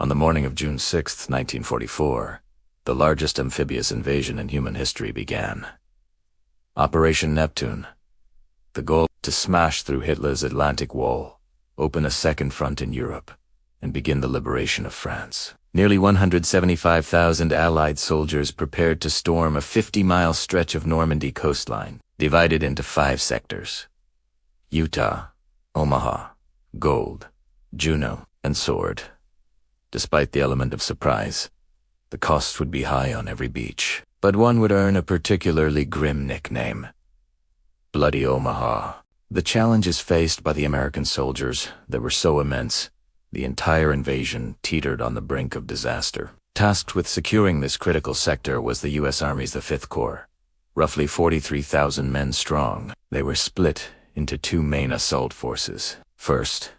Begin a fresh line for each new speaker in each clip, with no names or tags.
On the morning of June 6, 1944, the largest amphibious invasion in human history began. Operation Neptune. The goal: to smash through Hitler's Atlantic Wall, open a second front in Europe, and begin the liberation of France. Nearly 175,000 Allied soldiers prepared to storm a 50-mile stretch of Normandy coastline, divided into 5 sectors: Utah, Omaha, Gold, Juno, and Sword. Despite the element of surprise, the cost would be high on every beach, but one would earn a particularly grim nickname: Bloody Omaha. The challenges faced by the American soldiers that were so immense, the entire invasion teetered on the brink of disaster. Tasked with securing this critical sector was the U.S. Army's 5th Corps, roughly 43,000 men strong. They were split into 2 main assault forces. First,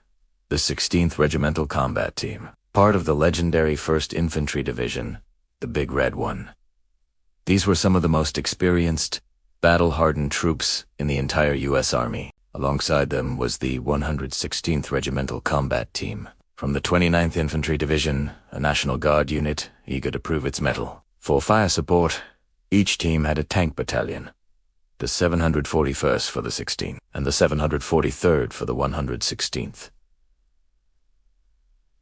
the 16th Regimental Combat Team, part of the legendary 1st Infantry Division, the Big Red One. These were some of the most experienced, battle-hardened troops in the entire U.S. Army. Alongside them was the 116th Regimental Combat Team, from the 29th Infantry Division, a National Guard unit eager to prove its mettle. For fire support, each team had a tank battalion, the 741st for the 16th, and the 743rd for the 116th.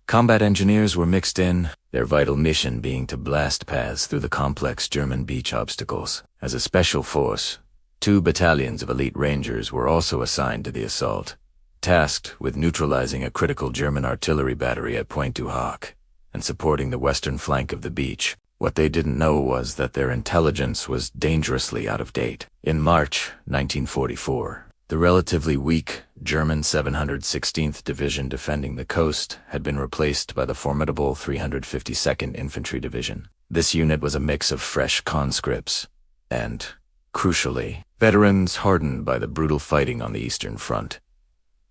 Combat engineers were mixed in, their vital mission being to blast paths through the complex German beach obstacles. As a special force, 2 battalions of elite rangers were also assigned to the assault, tasked with neutralizing a critical German artillery battery at Pointe du Hoc and supporting the western flank of the beach. What they didn't know was that their intelligence was dangerously out of date. In March 1944, the relatively weak German 716th Division defending the coast had been replaced by the formidable 352nd Infantry Division. This unit was a mix of fresh conscripts and, crucially, veterans hardened by the brutal fighting on the Eastern Front.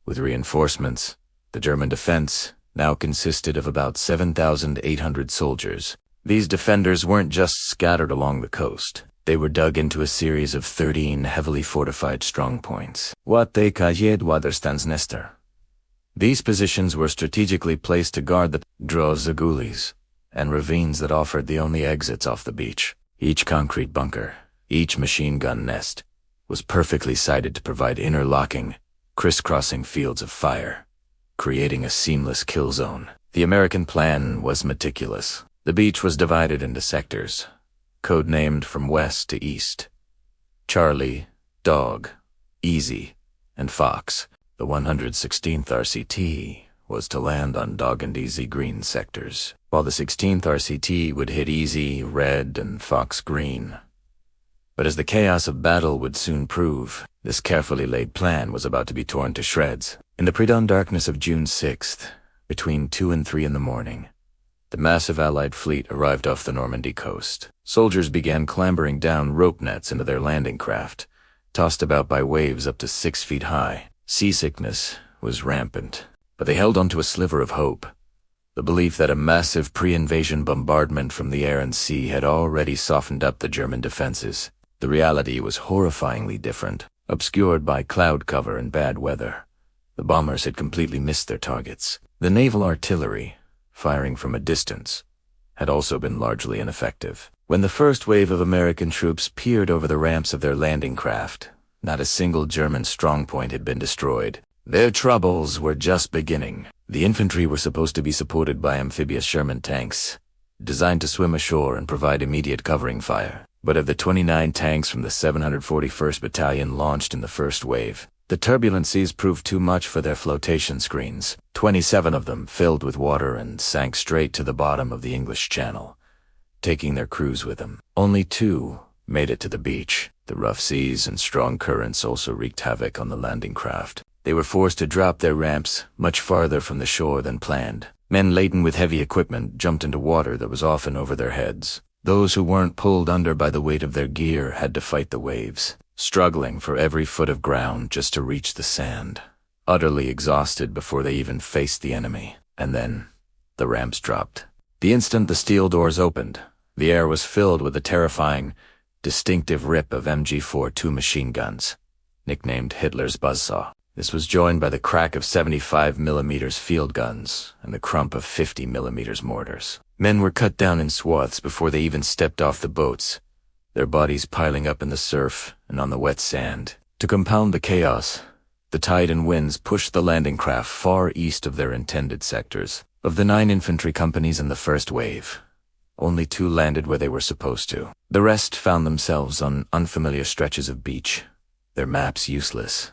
With reinforcements, the German defense now consisted of about 7,800 soldiers. These defenders weren't just scattered along the coast. They were dug into a series of 13 heavily fortified strongpoints. These positions were strategically placed to guard the gullies and ravines that offered the only exits off the beach. Each concrete bunker, each machine gun nest, was perfectly sited to provide interlocking, crisscrossing fields of fire, creating a seamless kill zone. The American plan was meticulous. The beach was divided into sectors, codenamed from west to east: Charlie, Dog, Easy, and Fox. The 116th RCT was to land on Dog and Easy green sectors, while the 16th RCT would hit Easy red and Fox green. But as the chaos of battle would soon prove, this carefully laid plan was about to be torn to shreds. In the pre-dawn darkness of June 6th, between 2 and 3 in the morning, the massive Allied fleet arrived off the Normandy coast. Soldiers began clambering down rope nets into their landing craft, tossed about by waves up to 6 feet high. Seasickness was rampant, but they held onto a sliver of hope: the belief that a massive pre-invasion bombardment from the air and sea had already softened up the German defenses. The reality was horrifyingly different, obscured by cloud cover and bad weather. The bombers had completely missed their targets. The naval artillery, firing from a distance, had also been largely ineffective. When the first wave of American troops peered over the ramps of their landing craft, not a single German strongpoint had been destroyed. Their troubles were just beginning. The infantry were supposed to be supported by amphibious Sherman tanks, designed to swim ashore and provide immediate covering fire. But of the 29 tanks from the 741st Battalion launched in the first wave, the turbulent seas proved too much for their flotation screens. 27 of them filled with water and sank straight to the bottom of the English Channel, taking their crews with them. Only 2 made it to the beach. The rough seas and strong currents also wreaked havoc on the landing craft. They were forced to drop their ramps much farther from the shore than planned. Men laden with heavy equipment jumped into water that was often over their heads. Those who weren't pulled under by the weight of their gear had to fight the waves, struggling for every foot of ground just to reach the sand, utterly exhausted before they even faced the enemy. And then, the ramps dropped. The instant the steel doors opened, the air was filled with the terrifying, distinctive rip of MG-42 machine guns, nicknamed Hitler's buzzsaw. This was joined by the crack of 75mm field guns and the crump of 50mm mortars. Men were cut down in swaths before they even stepped off the boats, their bodies piling up in the surf and on the wet sand. To compound the chaos, the tide and winds pushed the landing craft far east of their intended sectors. Of the 9 infantry companies in the first wave, only 2 landed where they were supposed to. The rest found themselves on unfamiliar stretches of beach, their maps useless,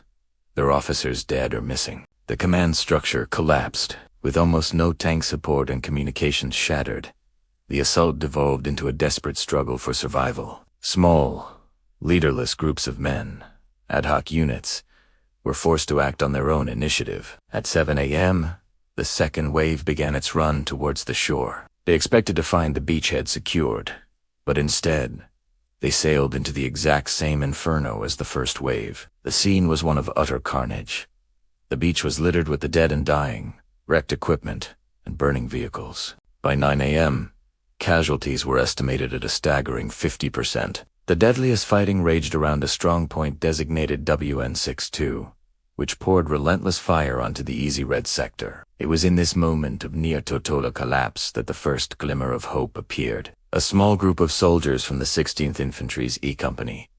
their officers dead or missing. The command structure collapsed, with almost no tank support and communications shattered. The assault devolved into a desperate struggle for survival. Small, leaderless groups of men, ad hoc units, were forced to act on their own initiative. At 7 a.m., the second wave began its run towards the shore. They expected to find the beachhead secured, but instead, they sailed into the exact same inferno as the first wave. The scene was one of utter carnage. The beach was littered with the dead and dying, wrecked equipment, and burning vehicles. By 9 a.m., casualties were estimated at a staggering 50%. The deadliest fighting raged around a strong point designated WN62, which poured relentless fire onto the Easy Red sector. It was in this moment of near-total collapse that the first glimmer of hope appeared. A small group of soldiers from the 16th Infantry's E Company,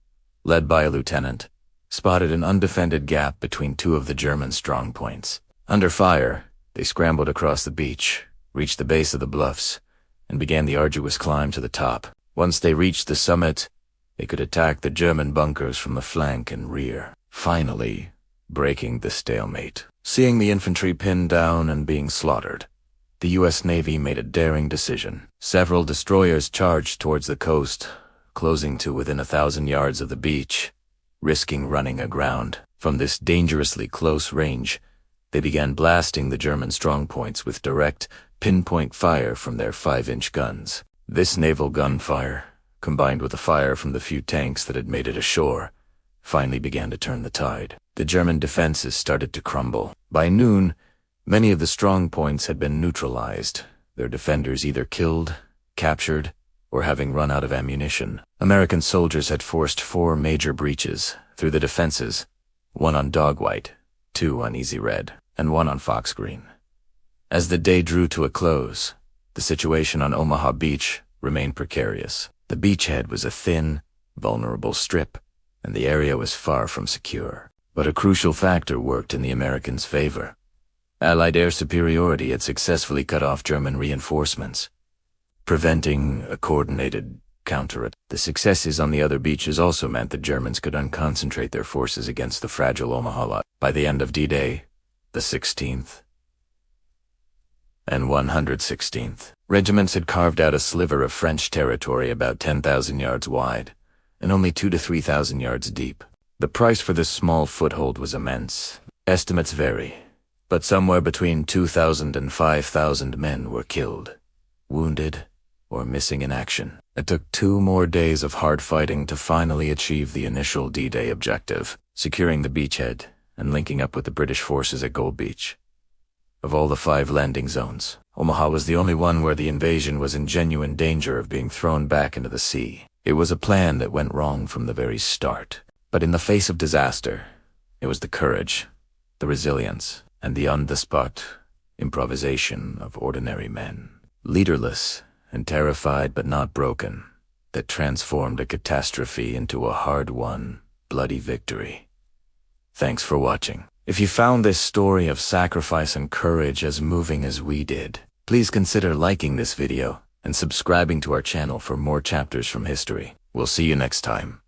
led by a lieutenant, spotted an undefended gap between 2 of the German strongpoints. Under fire, they scrambled across the beach, reached the base of the bluffs, and began the arduous climb to the top. Once they reached the summit, they could attack the German bunkers from the flank and rear, finally breaking the stalemate. Seeing the infantry pinned down and being slaughtered, the U.S. Navy made a daring decision. Several destroyers charged towards the coast, closing to within 1,000 yards of the beach, risking running aground. From this dangerously close range, they began blasting the German strongpoints with direct, pinpoint fire from their 5-inch guns. This naval gunfire, combined with the fire from the few tanks that had made it ashore, finally began to turn the tide. The German defenses started to crumble. By noon, many of the strong points had been neutralized, their defenders either killed, captured, or having run out of ammunition. American soldiers had forced 4 major breaches through the defenses, 1 on Dog White, 2 on Easy Red, and 1 on Fox Green. As the day drew to a close, the situation on Omaha Beach remained precarious. The beachhead was a thin, vulnerable strip, and the area was far from secure. But a crucial factor worked in the Americans' favor. Allied air superiority had successfully cut off German reinforcements, preventing a coordinated counterattack. The successes on the other beaches also meant the Germans could unconcentrate their forces against the fragile Omaha line. By the end of D-Day, the 16th and 116th regiments had carved out a sliver of French territory about 10,000 yards wide and only 2,000 to 3,000 yards deep. The price for this small foothold was immense. Estimates vary, but somewhere between 2,000 and 5,000 men were killed, wounded, or missing in action. It took 2 more days of hard fighting to finally achieve the initial D-Day objective, securing the beachhead and linking up with the British forces at Gold Beach. Of all the 5 landing zones, Omaha was the only one where the invasion was in genuine danger of being thrown back into the sea. It was a plan that went wrong from the very start. But in the face of disaster, it was the courage, the resilience, and the on-the-spot improvisation of ordinary men, leaderless and terrified but not broken, that transformed a catastrophe into a hard-won, bloody victory. Thanks for watching. If you found this story of sacrifice and courage as moving as we did, please consider liking this video and subscribing to our channel for more chapters from history. We'll see you next time.